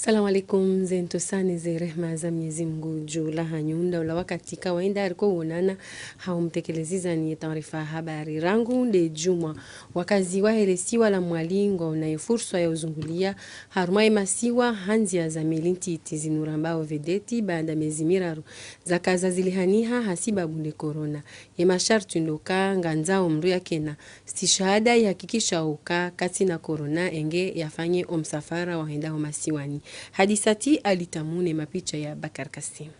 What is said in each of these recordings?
Salamu alaikum zento sane ze rehma za Mwenyezi Mungu juu la hanyunda ula wakati kawaida alikuwa uonana haumtekeleziza ni taarifa habari rangu nde juma wakazi waheresiwa la mwalingo na fursa ya uzungulia harumai masiwa hanzia za milinti tizinurambao vedeti baada miezi miraru za kaza zilihaniha hasiba bunde corona ye masharti ndoka nganzao mru ya kena stishahada ihakikisha uka kati na corona enge yafanye omsafara wahendao masiwani. Hadisati alitamune mapicha ya Bakar Kasim.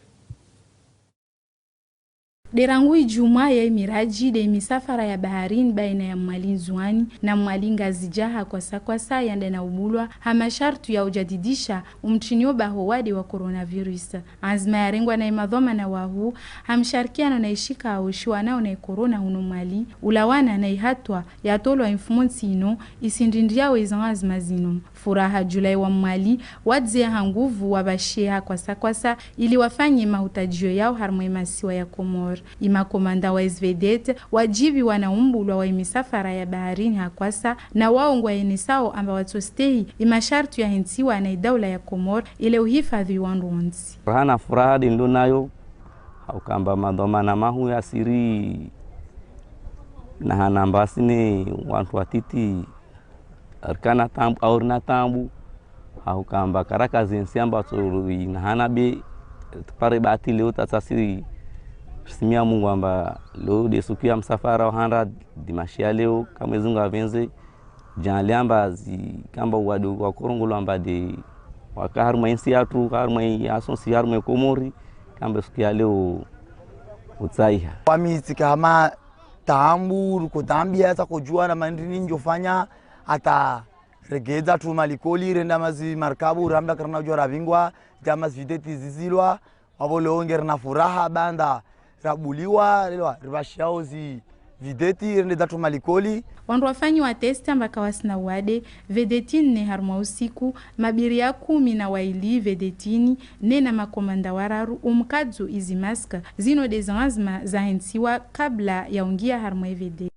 Derangui juma ya miraji de misafara ya baharini baina ya mwalinzuani na mwalinga zijaha kwa saa yande na ubulwa hamashartu ya ujadidisha umchinio bahowade wa coronavirus. Azma ya rengwa na imadhoma na wahu hamsharikiano na ishika awushiwa nao na corona hunu mali ulawana na ihatwa ya tolo infumonsi ino isindindia wezan azma zino. Furaha julai wa mwali wadzia hanguvu wabashia kwa saa ili wafanye mahutajio yao harmoimasiwa ya Komor. Imakomanda wa SVDT wajibi wanaumbulwa wa imisafara ya baharini hakwasa na waongwa enisao amba watostei imashartu ya hensiwa na idaula ya Komor ile uhifadhi wanduonzi. Hana furaha dindu nayo haukamba madhomana mahu ya siri na hanambasini wantu watiti arkana tambu aurna tambu haukamba karaka zensi amba tsuri na hana be pare bati leo tatasiri simia Mungu amba leo desukia msafara wahanda dimashia leo kama zungu avenze janaliamba zi kamba wadu wa korongolo amba de wakaharuma insi atu haruma asonsi haruma Komori kamba sukia leo utsaiha wamiti kama tambu kutambia hata kujua na mandini njofanya ata regeza tu malikoli renda mazi markabu ramba karna jora bingwa jama videti zizilwa wabolo onger na furaha banda rabuliwa lelwa ribashauzi videti rende datu malikoli wandu wafanyi wa testi ambaka wasina wade vedetini ne harma usiku mabiri ya 10 na waili vedetini ne na makomanda wararu umkadzo izi maska zino dezanzma za hensiwa kabla ya ungia harma vedeti.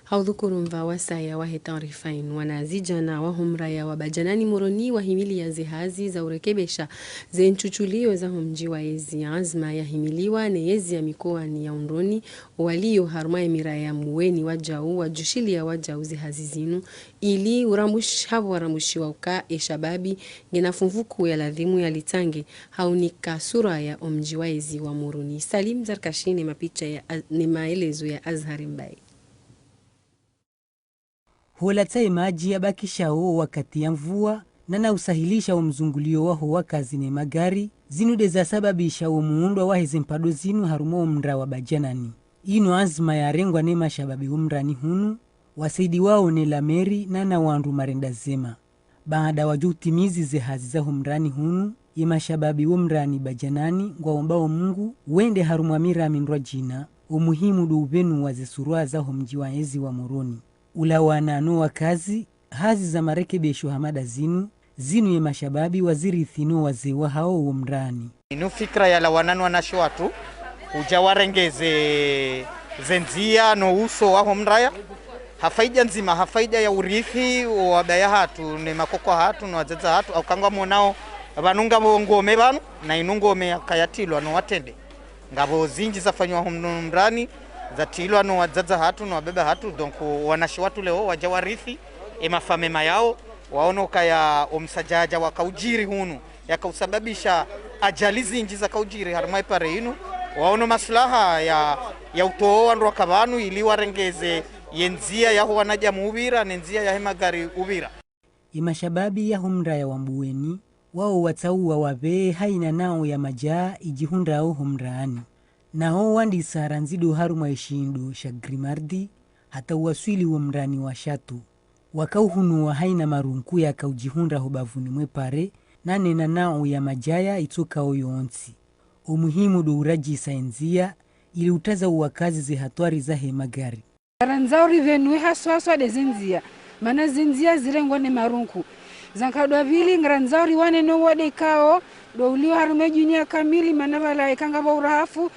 Haudhukuru mva wasaya wahe taarifain wanazijana wahumra ya wabajanani muroni wahimili ya zihazi za urekebesha zenchuchulio za humji wa ezi azma ya himiliwa ne yezi ya mikoa ni ya undroni walio haruma emira ya muweni wajau wajushili ya wajau zihazi zinu ili hawa warambushi uka eshababi ngena funvuku ya ladhimu ya litange haunika sura ya umji wa ezi wa muroni. Salim Zarkashine mapicha ya maelezo ya Azhari Mbai. Huolatai maji ya bakishao wakati ya mvua na usahilisha umzungulio waho wakazi ne magari zinude za sababisha umuundwa wahe mpado zinu harumo umra wa bajanani. Ino azma ya rengwa ne mashababi umrani hunu wasaidi wao ne lameri na wandu marenda zema. Baada wajutimizi zehazi za umrani hunu mashababi umrani bajanani ngwa ombao Mungu wende harumo amira mindwa jina umuhimu duubenu wazesurua za humjiwa ezi wa Moroni. Ulawana no wakazi hazi za marekebesho hamada zinu ya mashababi waziri thino wazewa hao umrani. Inu fikra ya lawananu wanasho watu ujawarengeze zenzia no uso wa humraya hafaida nzima hafaida ya urithi wabaya hatu ne makoko hatu no wazaza hatu au kangwa monao banunga ngome banu na inungome akayatilwa no watende ngabo zinji zafanywa humrani zatilwa no wazaza hatu no wabeba hatu donc wanashi watu leo wajawarithi emafamema yao waono kaya omsajaja wakaujiri hunu yakausababisha ajali zinji za kaujiri harumai pare inu waono maslaha ya utoa ndo kabanu ili warengeze yenzia ya wanaja muubira nenzia ya hemagari ubira. Imashababi ya humra ya wambuweni wao watauwa wabe haina nao ya majaa ijihundra au humraani. Na ho wandi saranzido haruma ishindu shagrimardi hata uwaswili umrani wa shatu. Wakauhunu wa haina marunku ya kaujihundra hubavuni mwepare nane na nao ya majaya ituka oyonsi. Umuhimu do uraji saenzia ili utaza uwakazi zihatuari za hemagari. Karanzauri venui haswaswa de zinzia. Mana zinzia zirengwa ne marunku. Zankadwa vili ngaranzauri wane no wade kao do uliwa harume junia kamili manavala ikanga ba urahafu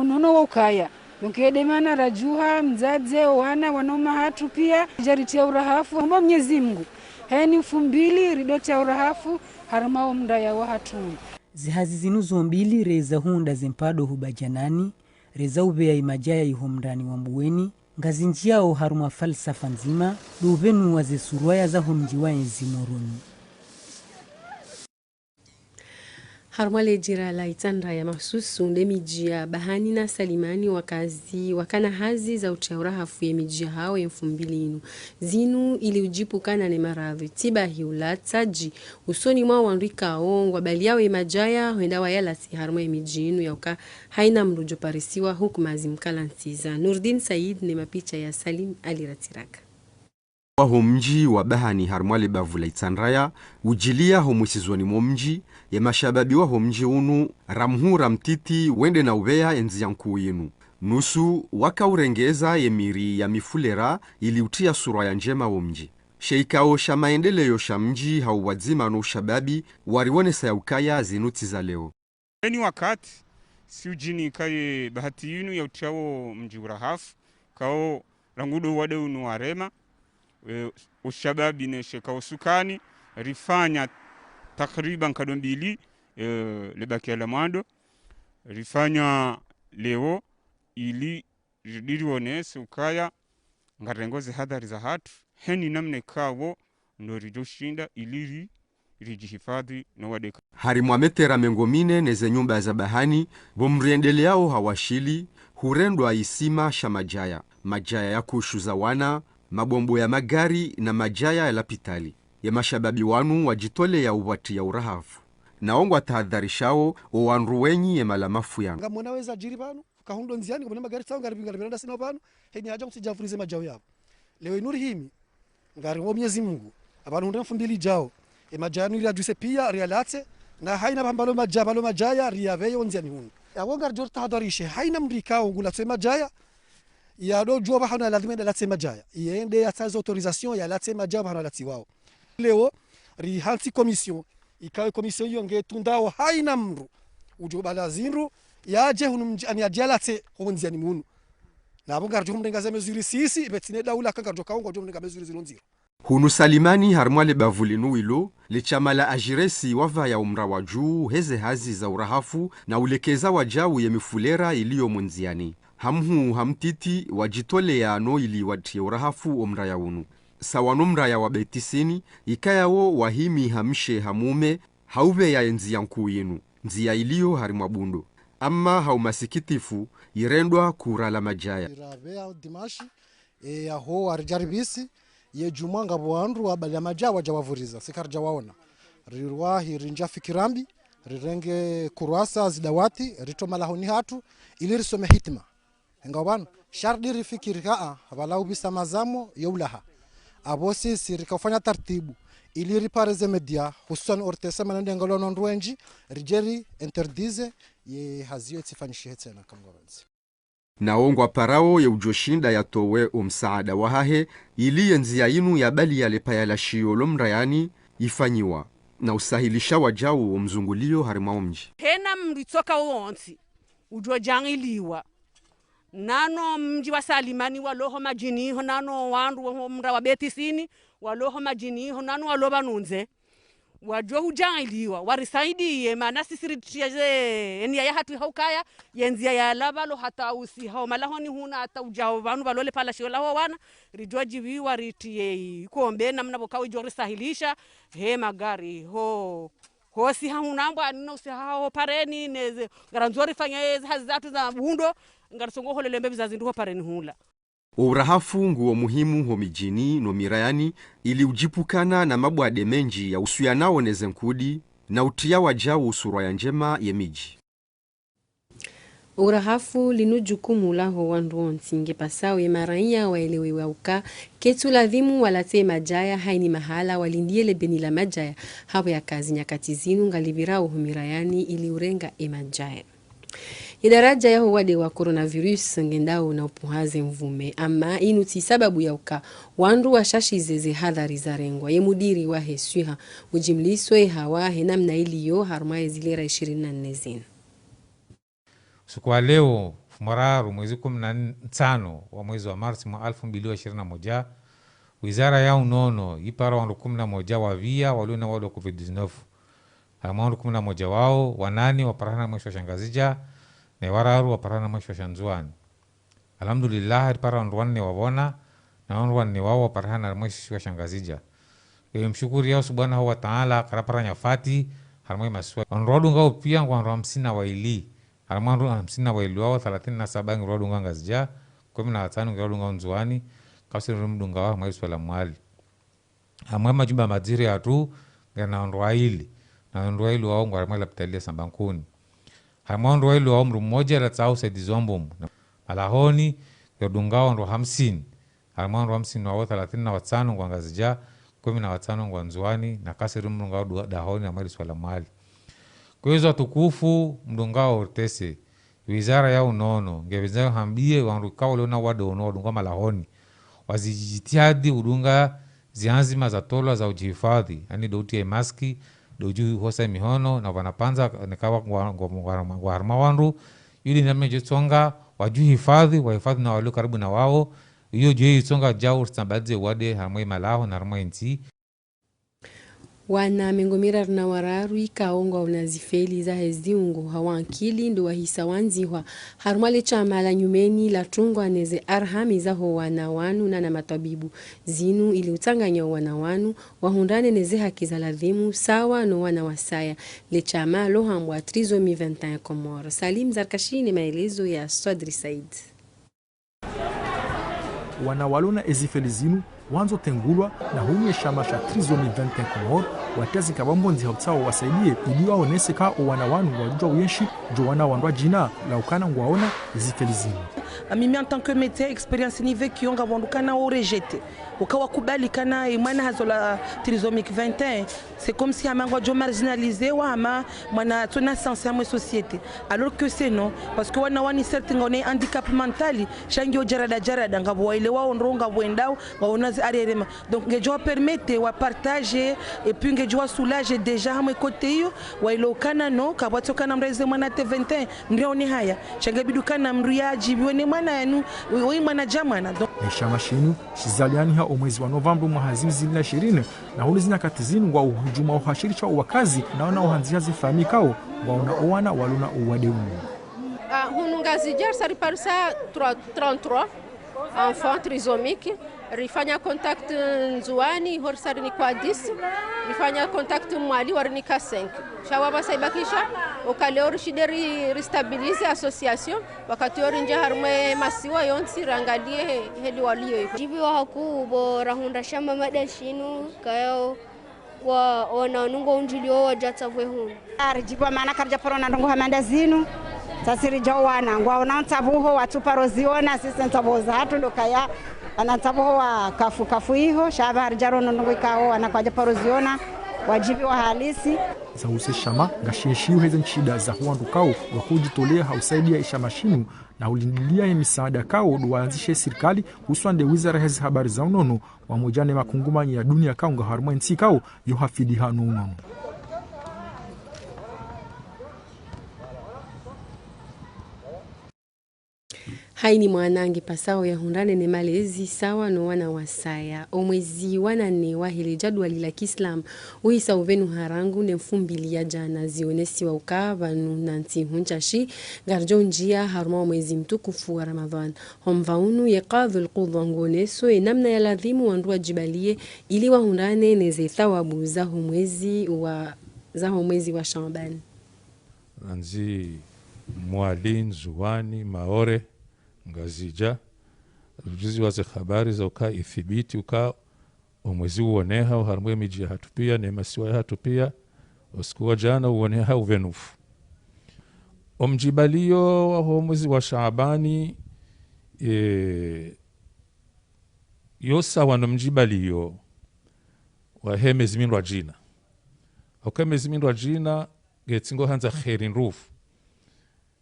unono ukaya Mkedemana rajuha mzaze wana wanoma hatu pia jaritia urahafu hamba Mwenyezi Mungu heni 2000 ridotia urahafu harmao mndaya wa hatu zihazi zinu zombili reza hunda zempado hubajanani reza ubea imajaya ihomndani wa mbuweni ngazi njiao haruma falsafa nzima duvenu waze surwaya za humjiwa enzi moroni. Harmale jira la itandra ya mahsusu nde mijia bahani na salimani wakazi wakana hazi za uchaura hafu ya mijia hao ya 2000 zinu ili ujipukana ne maradhi tiba hiula taji usoni mwa wanrika ongwa bali yao imajaya huenda wayala si harma ya mijinu ya uka haina mrujo parisiwa huku mazimkala ntiza. Nurdin Said ne mapicha ya Salim Aliratiraka. Waho mji wa bahani harmwale bavula itsanraya ujilia homwisizwani mji ya mashababi waho mji unu ramhura mtiti wende na uvea enzi yanku yenu nusu waka urengeza yemiri ya mifulera ili utia sura ya njema wa mji sheikao sha maendeleyo sha mji hauwadzima no shababi wariwone sa ya ukaya zinuti za leo eni wakati si ujini kaye bahati yinu ya utiao mji urahafu kao rangudo wade unu warema ushababi ne sheka usukani rifanya takriban kadombili lebaki ya lamando rifanya leo ili ridirionese ukaya ngarengoze hadhari za hatu heni namne kawo ndo rijoshinda ili rijihifadhi na wadeka harimwametera mengomine neze nyumba za bahani bomriendeleao hawashili hurendwa isima shamajaya majaya ya kushuza wana mabombo ya magari na majaya ya lapitali ya mashababi wanu wajitole ya uwati ya urahafu naongwa tahadharishao owanruwenyi ya malamafu yangu ngamonaweza jiri pano kahundo nziani kwa magari tsawo ngari sina pano heni haja kusijafurize majao yabo leo inuri himi ngari wa Mwenyezi Mungu abantu 2000 jao majani ria juse pia rialate na haina pambalo majaya riaveyo nziani hunu yabo ngari jor tahadharishe haina mrikao ngula tsema majaya ya do joba hana lazima enda latsema jaya iende ya tsazo autorisation ya latsema jaya hana latiwao leo ri hansi commission ikawe commission yonge tundao haina mru ujoba lazinru yaje hunu ani ajalate honzi ani munu na bonga rjo mrenga zamezuri sisi betine daula kanga rjo kaongo rjo mrenga mezuri zilonziro hunu salimani harmwale bavulinu wilo lichamala ajiresi wava ya umra wa juu heze hazi za urahafu na ulekeza wajawu ya mifulera iliyo munziani hamhu hamtiti wajitole ya ano ili watie urahafu omra ya unu sawano mra ya wabetisini ikayawo wahimi hamshe hamume hauve ya enzi yanku yenu nzia iliyo harimwabundo ama haumasikitifu irendwa kurala majaya iravea dimashi yaho arijaribisi ye jumanga bwandu wabali majaya wajawavuriza sikarja waona rirwa hirinja fikirambi rirenge kurwasa zidawati ritomala hatu ili risome hitima ngabana shardi rifikiri walau bisa mazamo yulaha abosi sirikafanya tartibu ili ripareze media hususan ortesa manende ngalono ndwenji rijeri interdize ye hazio tifanyishe tena kamgwabanzi naongwa parao ya ujoshinda ya towe umsaada wahahe ili yenzia inu ya bali ya lepa ya lashio lomrayani ifanyiwa na usahilisha wajau mzungulio harimao mji hena mritoka uonsi ujojangiliwa nano mji wa salimani waloho majiniho nano wandu mra wa betisini waloho majiniho nano waloba nunze wajo hujangiliwa warisaidie maana sisiritiaje eni ya hatu haukaya yenzia ya labalo hata usi hao malahoni huna hata ujao vanu balole pala shola ho wana rijoji wiwa ritie kombe namna bokawi jo risahilisha he magari ho hosi haunambwa nino si hao pareni neze garanzori fanya hazatu za bundo ngarsongo holele mbe bizazi nduho pareni hula urahafu nguo muhimu ho mijini no mirayani ili ujipukana na mabwade menji ya usuyanao nezenkudi na utia wajao usura ya njema ye miji urahafu linu jukumu laho wandu onsinge pasao ye maraiya waelewe wauka ketu ladhimu walate majaya haini mahala walindie lebeni la majaya hapo ya kazi nyakati zinu ngalibirao humirayani ili urenga majaya idaraja ya wade wa coronavirus ngendao na upuhaze mvume ama inuti sababu ya uka wandu wa shashizeze hadhari za rengwa ye mudiri wa hesuha ujimliswe hawa henamna iliyo harmaye zilera 24 zin Kwa leo mararu mwezi 15 wa mwezi wa Marsi mwa 2021 wizara ya unono ipara wandu 11 wavia waliona wadu wa COVID-19 wandu 11 wao wanani waparana mwisho wa shangazija na wararu waparana mwisho wa shanzuani. Alhamdulillah ipara wandu wanne wawona na wandu wanne wao waparana mwisho wa shangazija. Mshukuri yao subhanahu wa ta'ala karapara nyafati harmoi maswa wandu ngao pia wandu 50 waili harmandu 50 waili wao 37 ngirodu ngangazija 15 ngirodu nganzuani kasi rumdunga wa mwezi wala mwali amwe majumba madiri atu ngana ndwaili na ndwaili wao ngwa la pitalia sambankuni harmon ndwaili wao mru mmoja la tsao saidizombo alahoni yodunga ndo 50 harmon ndo 50 wao 35 ngangazija 15 ngwanzuani na kasi rumdunga wa dahoni na mwezi wala mwali kwa hizo tukufu mdungao ortese wizara ya unono ngeweza hambie wanrukao leona wado unono ngoma lahoni wazijitiadi udunga zianzima za tola za ujihifadhi yani douti ya maski doju hosa mihono na wanapanza nikawa kwa harma wanru yuli name jitsonga waju hifadhi wahifadhi na walio karibu na wao hiyo juu jitsonga jao sambadze wade harma malaho na harma nti wana mengomira na wararu ikaongwa unazifeli za heziungu hawankili ndo wahisa wanziwa harumale chama la nyumeni la tungwa neze arhami za ho wanawanu na matabibu zinu ili utanganya wanawanu wahundane neze haki za ladhimu sawa no wana wasaya le chama lohambwa trizomi 21 Komoro. Salim Zarkashini, maelezo ya Swadri Said. Wanawalona ezifeli zinu wanzo tengulwa na hunye shama sha trizomi 21 Komoro watezi kabambonzi hautsawo wasaidie ili waonese ka wanawanu wajua uyenshi jo wana wandwa jina la ukana ngwaona ezifeli zinu. Mimi en tant que métier expérience ni vécu on gabondukana au rejeté ukawa kubali kana imana hazola trisomique 21 c'est comme si amangwa jo marginalisé wa ama mwana tuna sens ya société alors que c'est non parce que wana wani certain ngone handicap mental shangio jarada ngabo waile wao ndonga bwendao waonazi arerema donc ngejo permettre wa partager et puis ngejo soulager déjà hamo côté yo waile kana no kabwato kana mreze mwana T21 ndio ni haya shangebidukana mriaji bione mwana yanu wewe mwana jamana donc shama shinu shizaliani ha omwezi wa Novemba mwa 2020 na huli zina katizinu wa uhujuma uhashiricha wakazi naona uhanzia zifahamikao waona owana waluna uwademu. Hunungazi jarsa riparsa 33 enfant trisomique rifanya contact nzuani horsari ni kwa 10 rifanya contact mwali warini ka 5 shawaba saibakisha ukaleo shideri restabilize association wakati orinja harme masiwa yonsi rangalie heli walio jibi wa haku bo rahunda shamba madashinu kayo wa wananungo unjilio wajata vwehu arjiba maana karja porona ndongo hamanda zinu tasiri jawana ngwa unantabuho watuparoziona sisi ntaboza hatu lokaya anatabuho wa kafu hiho shaba arjaro ndongo ikao anakwaja paroziona wajibi wa halisi za useshama ngashieshiu heze nchida za huandu kao wakujitolea hausaidia ishamashinu na ulindilia ya misaada kao duwaanzishe serikali uswande wizara hezi habari za unono wamojane makungumanyi ya dunia kao nga harumwa nsi kao yohafidi hanu unono. Haini mwanangi pasao ya hundane ne malezi sawa no wana wasaya. Omwezi wana ne wahili jadwali la Kislam uhisa uvenu harangu ne mfumbili ya jana zionesi wa ukava nanti hunchashi garjo njia haruma omwezi mtukufu wa Ramadhan. Homvaunu yekadhu lqudwa ngoneso namna ya ladhimu wandua jibalie ili wa hundane ne zethawabu za humwezi wa Shambani. Nanzi mwalin, zuwani, maore ngazija rujizi waze habari za uka ithibiti uka umwezi uoneha uharumwe miji hatu pia nemasiwa hatu pia usikuwa jana uoneha uvenufu omjibalio wa mwezi wa Shaabani yosa wano mjibalio wa hemezi minwa jina ukemezi minwa jina getsingo hanza khairin rufu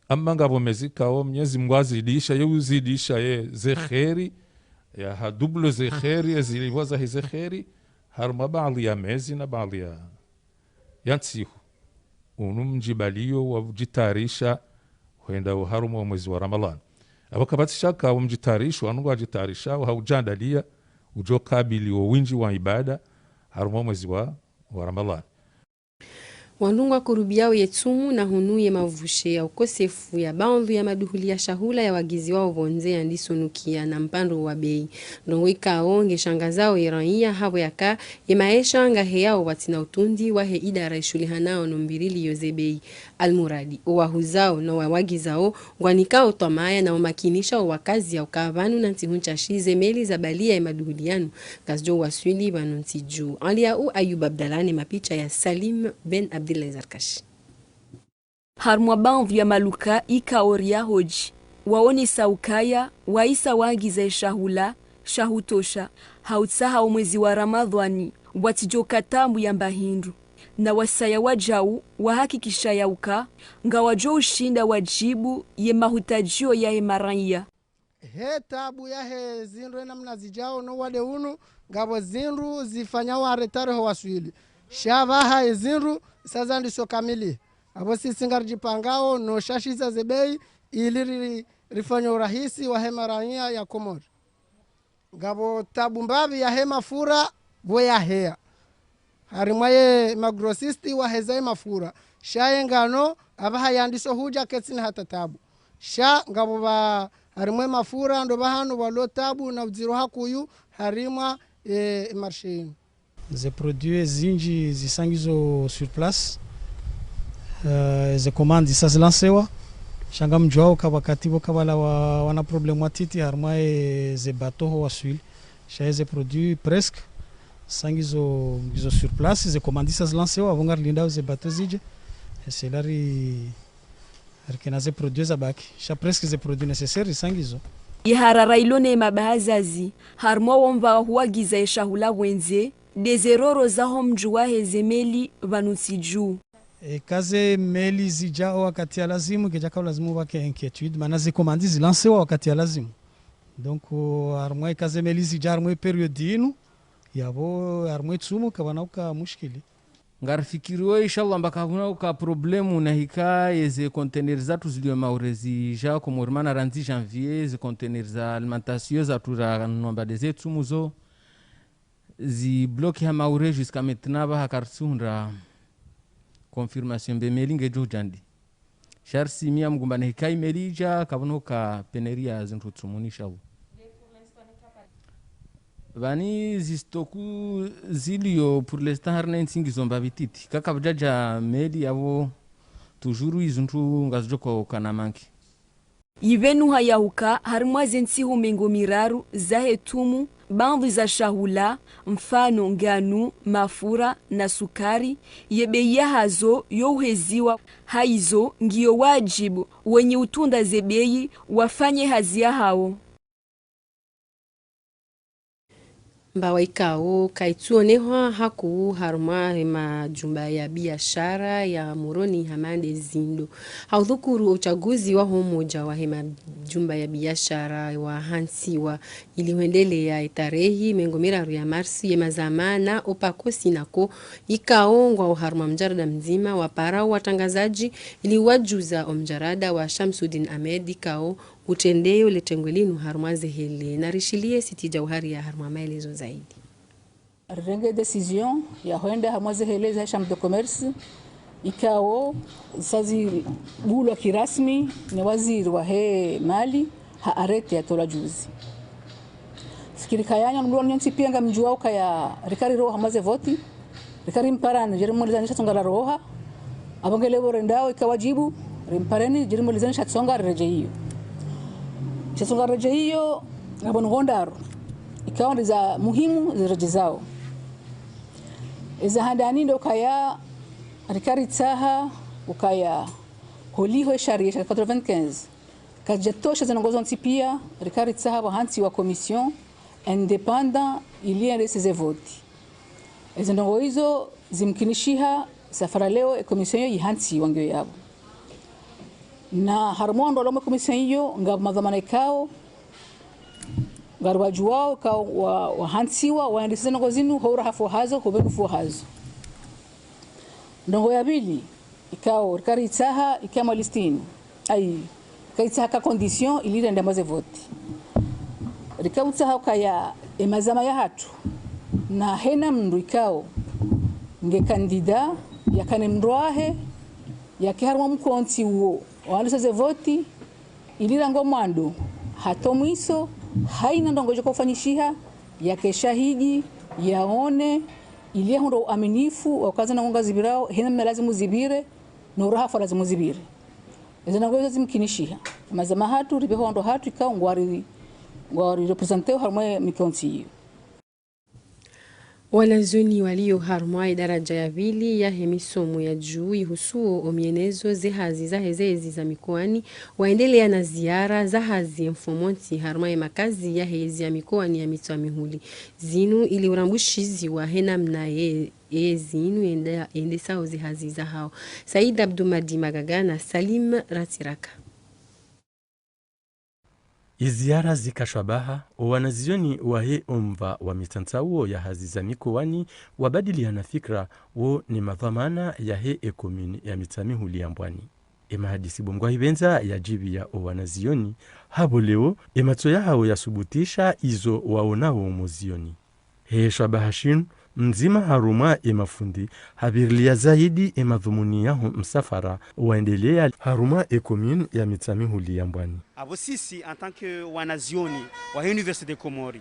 amma ngabo mezikao Mwenyezi Mungu azidisha yuzidisha ye ze khairi ya hadublo ze khairi ziliwaza hize khairi harma baadhi ya mezi na baadhi ya yansihu unumjibalio wajitarisha huenda haruma mwezi wa Ramadhan abakabatishaka umjitarisho wanungu ajitarisha haujandalia ujo kabili wa winji wa ibada haruma mwezi wa Ramadhani. Wanungwa kurubiao yetumu na hunuye mavushe ya ukosefu ya baadhi ya maduhuli ya shahula ya wagizi wao vonze ya ndisonukia na mpando wa bei. Ndongwika onge shangazao irania hapo yaka yemaesha ngahe yao watina utundi wahe idara ishulihanao nombirili yoze bei almuradi. Uwahuzao na wawagizao ngwanikao tomaya na umakinisha wakazi ya ukavanu na ntihuncha shize meli za balia ya maduhulianu gazjo waswili banunti juu. Alia Ayub Abdalani mapicha ya Salim Ben Abdullah Zarkashi. Harmwa banvu ya maluka ikaoria hoji. Waoni saukaya, waisa wagiza shahula, shahutosha, hautsaha mwezi wa Ramadhani, watijoka tambu ya mbahindu. Na wasaya wajau, wahakikisha yauka, nga wajo ushinda wajibu ye mahutajio ya emaranya. He tabu ya he zinru namna zijao no wade unu, ngabo zinru zifanya wa retare ho waswili. Shavaha e zinru, sasa ndiso kamili. Abo sisi ngarjipangao no shashiza zebei ili rifanya urahisi wa hema rania ya Komori. Ngabo tabu mbavi ya hema fura boya hea. Harimwaye magrosisti wa hezai mafura. Shaye ngano abaha yandiso huja ketsini hata tabu. Sha ngabo ba harimwe mafura ndo bahano walo tabu na uziru hakuyu harimwa marshini. Ze produits zinji zisangizo sur place. Ze commande sasa lancewa. Shanga mjwao kabakatibo kabala wana problemu atiti harmae ze bateau wa suil. Shaye ze produits presque sangizo sur place ze commande sasa lancewa avongar linda ze bateau zije. Selari arkena ze produits zabaki. Sha presque ze produits nécessaires sangizo. Iharara ilone mabahazazi harmo womva huagiza eshahula wenze dezeroro zaho mjua hezemeli vanusiju. Kaze meli zijao wakati ya lazimu kejaka lazimu wake inquiétude mana ze commande zilancewa wakati ya lazimu. Donc harmo kaze meli zijao harmo periodinu yabo harmo tsumu kabanauka mushkili. Ngarifikiriwe inshallah mbaka hunauka problemu na hika yeze container zatu ziliwe maurezi ja komormana ranzi janvier ze container za alimentation za tura nomba deze tsumuzo zi bloki ha maure jusqu'à maintenant ba hakartsundra confirmation be melinge jojandi sharsi mia mgumba na hika imelija kabunoka peneria zintu tsumuni inshallah. Vani zistoku zilio pour l'instant harna insingi zomba bititi kaka bjaja meli yavo toujours izuntu ngazjoko kana manki Ivenu hayahuka harmwa zensi humengo miraru zahe tumu bandu za shahula mfano nganu mafura na sukari yebeya hazo yoheziwa haizo ngiyo wajibu wenye utunda zebeyi wafanye hazia hao. Mbawaikao kaituonehwa haku haruma majumba ya biashara ya Moroni Hamande Zindo. Haudhukuru uchaguzi wa homoja wa hema jumba ya biashara wa hansiwa iliwendelea tarehe mengomiraru ya Marsi ya mazamana opakosi nako ikaongwa haruma mjarada mzima wa para watangazaji iliwajuza omjarada wa Shamsuddin Ahmed ikao utendeo letengwelinu harmaze hele na rishilie siti jauhari ya harma maelezo zaidi. Renge decision ya hoenda harmaze hele za chambre de commerce ikao sazi bulwa kirasmi ni waziri wa he mali ha arete ya tola juzi. Fikiri kayanya mduwa nyonsi pianga mjuwa kaya rikari roha harmaze voti rikari mparani jerimolizanisha tsongala roha abongele borendao ikawajibu rimpareni jerimolizanisha tsonga reje hiyo. Chasonga reje hiyo ngabonu ngondaro ikawa ndiza muhimu zireje zao iza handani ndo kaya rikari tsaha ukaya holiho sharia 95 kajatosha zinongozo ntipia rikari tsaha wa hansi wa commission independant iliende seze voti izo ndongo hizo zimkinishiha safara leo commission hiyo hansi wangyo yabo na harmondo lomo commission hiyo ngab madhamana ikao garwaju wao ka wa hansiwa waendeseza ngo zinu hora hafu hazo hobefu hazo ndongo ya bili ikao rikari tsaha ikama listini ai rikaitsa haka condition ilire ndamaze vote rikautsa haka ya emazama ya hatu na hena mndu ikao nge kandida yakane mndwahe yakiharwa mkonti uo wanduseze voti ilira ngo mwandu hatomwiso haina ndongojo kufanyishiha yake shahidi yaone ilie hundo uaminifu wakaza na ngonga zibirao hina mlazimu zibire no raha fara lazimu zibire ezana ngo zimkinishiha mazama hatu ribeho ndo hatu ikao ngwari representeo harmwe mikonti Wanazoni walioharmwa daraja ya pili ya hemisomo ya juu ihusuo omienezo zehazi za hezezi za mikoani waendelea na ziara za hazi mfomonti harmwa makazi ya hezi ya mikoani ya mitwa mihuli zinu ili urambushizi wa hena mna zinu ende sao zehazi za hao. Said Abdumadi Magagana, Salim Ratiraka. Iziara zikashwabaha wanazioni wahe omva wa mitantauo ya hazi za mikoani wabadiliana fikra wo ni madhamana ya he ekomuni ya mitamihuli ya mbwani. Hadisi bomgwa hibenza ya jibi ya wanazioni habo leo mato ya hao yasubutisha izo waonao umuzioni. He shwabahashin mzima haruma mafundi habirlia zaidi madhumuni yaho msafara waendelea haruma commune ya mitamihuli ya mbwani. Abo sisi en tant que wanazioni wa Université Komori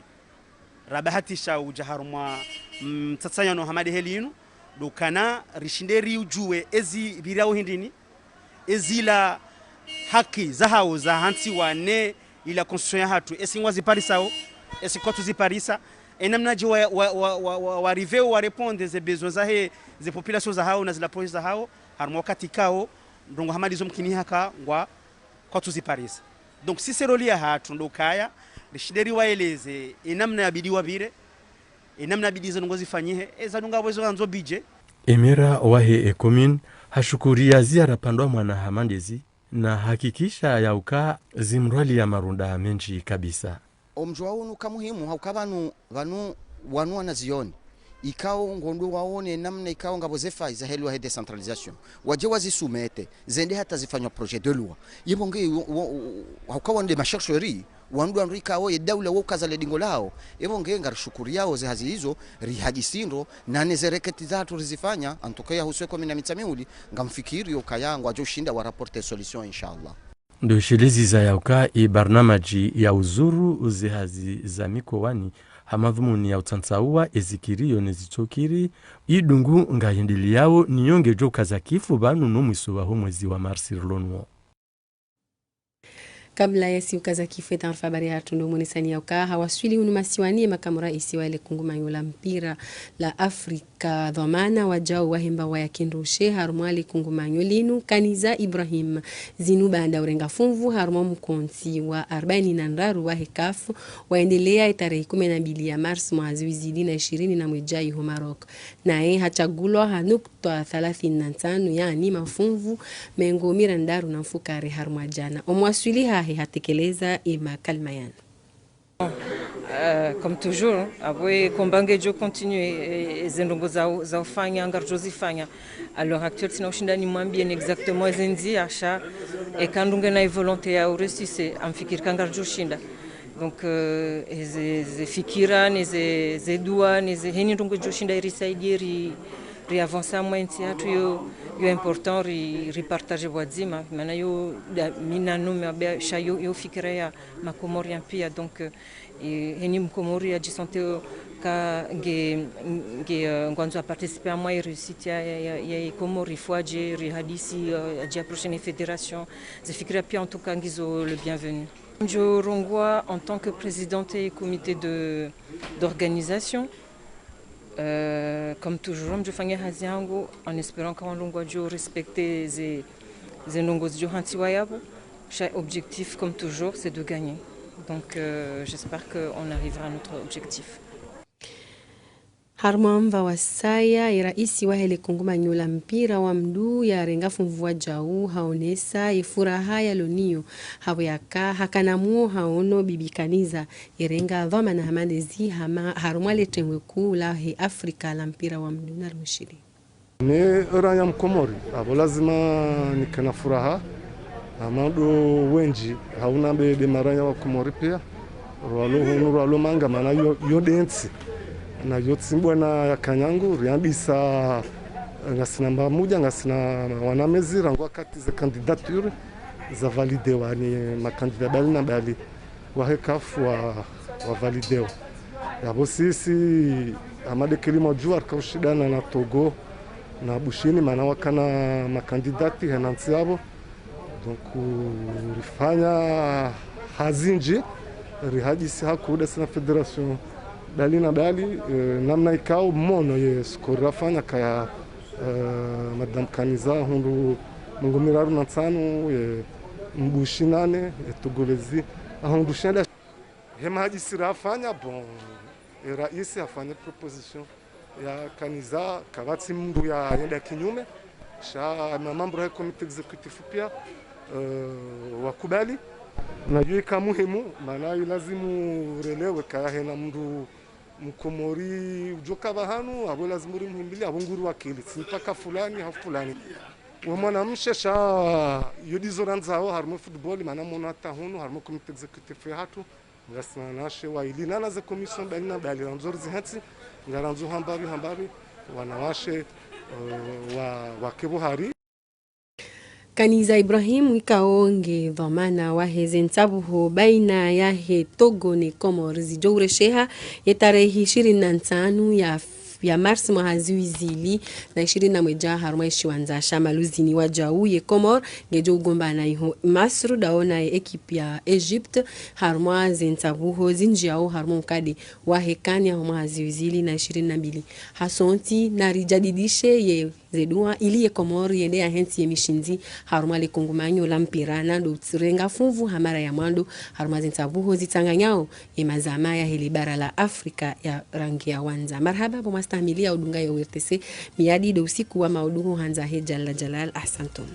rabahatisha ujaharuma mtatsayano hamadi helinu dokana rishinderi ujue ezi birao hindini ezila haki za hao za hansi wane ila constitution ya hatu esingwa ziparisao esikotu ziparisa enamna ji wa riveo wa répondre des besoins za he ze populations za hao na zila projet za hao harmo wakati kao ndongo hamadi zomkini haka ngwa kwa tuziparisa. Donc si serolia hatu ndokaya rishideri waeleze enamna yabidiwa bire enamna bidizo ngo zifanyihe ezanunga bwezo ganzo bije Emira wahe commune hashukuria ziara pandwa mwana hamandezi na hakikisha yauka zimrwali ya marunda menji kabisa. Omjwa unu kamuhimu haukabanu wanu wanazioni ikao ngondo waone namna ikao ngabo zefa za helwa he decentralisation waje wazisumete zende hata zifanywa projet de loi yebonge haukawa nde masharsheri wandu andika ye daula wokaza le dingo lao yebonge ngarshukuri yao zehazi hizo rihadisindo na nezereketi zatu rizifanya antokea husweko mina mitamiuli ngamfikiri yokayangu ajoshinda wa rapporter solution inshallah. Ndo shilizi za yauka barnamaji ya uzuru zehazi za mikoani hamadhumuni ya utansaua ezikirio nezitokiri idungu ngayendili yao niyonge joka za kifu banu no mwiso wa mwezi wa Marsi ronwo. Kabla ya siuka za kifo taarifa habari ya tundu munisani ya uka hawaswili unumasiwani makamura isiwa ile kungumanyo mpira la Afrika dhamana wajao wahemba wa yakindushe harumwali kungumanyo linu kaniza Ibrahim zinu banda urenga funvu harumwa mkonti wa 44 wa hekafu waendelea tarehe 12 ya Mars mwezi 2020 na mwijai ho Maroc nae hachagulwa hanukta 35 yani mafunvu mengo mirandaru na mfukare harumwa jana omwaswili hatekeleza kalmayana. Comme toujours, après Kombangejo continue zendongo za ufanya ngarjozi fanya. À l'heure actuelle, sina ushindani mwambie exactement zenzi asha ekandunge na volonté ya uresise amfikir kangarjo shinda. Donc ze fikira ni ze dua ni ze heni ndongo joshinda irisaidiri ri avancer mwenti atu yo important ri partager wadzima maana yo mina nume be shayo yo fikira ya makomorian pia donc heni mkomori ajisante ka nge ngwanzo participer moi réussite ya komori foaje ri hadisi ya prochaine fédération ze fikira pia en tout cas ngizo le bienvenu. Je rongwa en tant que présidente du comité d'organisation. Comme toujours, je fais haziango en espérant qu'on l'ongwajo respecter les nongos de hantiwayabo. Chaque objectif, comme toujours, c'est de gagner. Donc, j'espère qu'on arrivera à notre objectif. Harmamba wasaya iraisi wa hele kungumanyo la mpira wa mdu ya rengafu mvua jau haonesa ifuraha ya lonio hawayaka hakanamuo haono bibikaniza irenga dhama na hamadezi harumwale tenweku la he Afrika la mpira wa mdu na rumushiri. Ni raya mkomori, abo lazima nikana furaha amado wenji hauna be de maranya wa Komori pia rwalo manga mana yo densi na yo tsimbwa na kanyangu riambisa ngasina mbamuja ngasina wanamezi rangu wakati za candidature za validewa ni makandida bali na bali wahekafu wa validewa yabo sisi amade kilimo jua kaushidana na Togo na Bushini mana wakana makandidati henansi yabo donc rifanya hazinji rihajisi hakuda sana federation bali na bali namna ikao mono ye skorafanya kaya madam kaniza hundu mungumiraru na tsano ye mbushinane etugolezi hundu shenda hema hajisi rafanya bon raisi afanya proposition ya kaniza kabati mndu ya yenda kinyume sha mambo ya committee executive pia wakubali najua kama muhimu maana lazimu relewe kaya hena mndu mkomori ujoka bahanu abo lazimu muhimbili abonguru wakili simpaka fulani ha fulani wamana mshesha yodizoranzao harmo football maana mona tahunu harmo committee executive hatu ngasina nashe wa ilina na za commission bali na bali ranzor zihatsi ngaranzo hambabi wanawashe wa kebuhari Kaniza Ibrahim ikaonge dhamana waheze ntabuho baina yahe Togo ni Komoro zijouresheha ya tarehe 25 ya Mars mwahaziwizili na 21 haruma ishiwanza shamaluzini wajau ye Komor ngejo ugomba na iho Masru daona ye ekipi ya Egypt haruma zintabuho zinjiao haruma mkade wahekani haruma haziwizili na 22 hasonti na rijadidishe ye zedua ili ye Komor yende ya henti ye mishinzi haruma le kongumanyo la mpira na ndo tsirenga funvu hamara ya mwando haruma zintabuho zitanganyao ye mazama ya hili bara la Afrika ya rangi ya wanza. Marhaba po mastahimilia udunga ya URTC miadi do usiku wa mauduhu hanza he jalal ahsantum.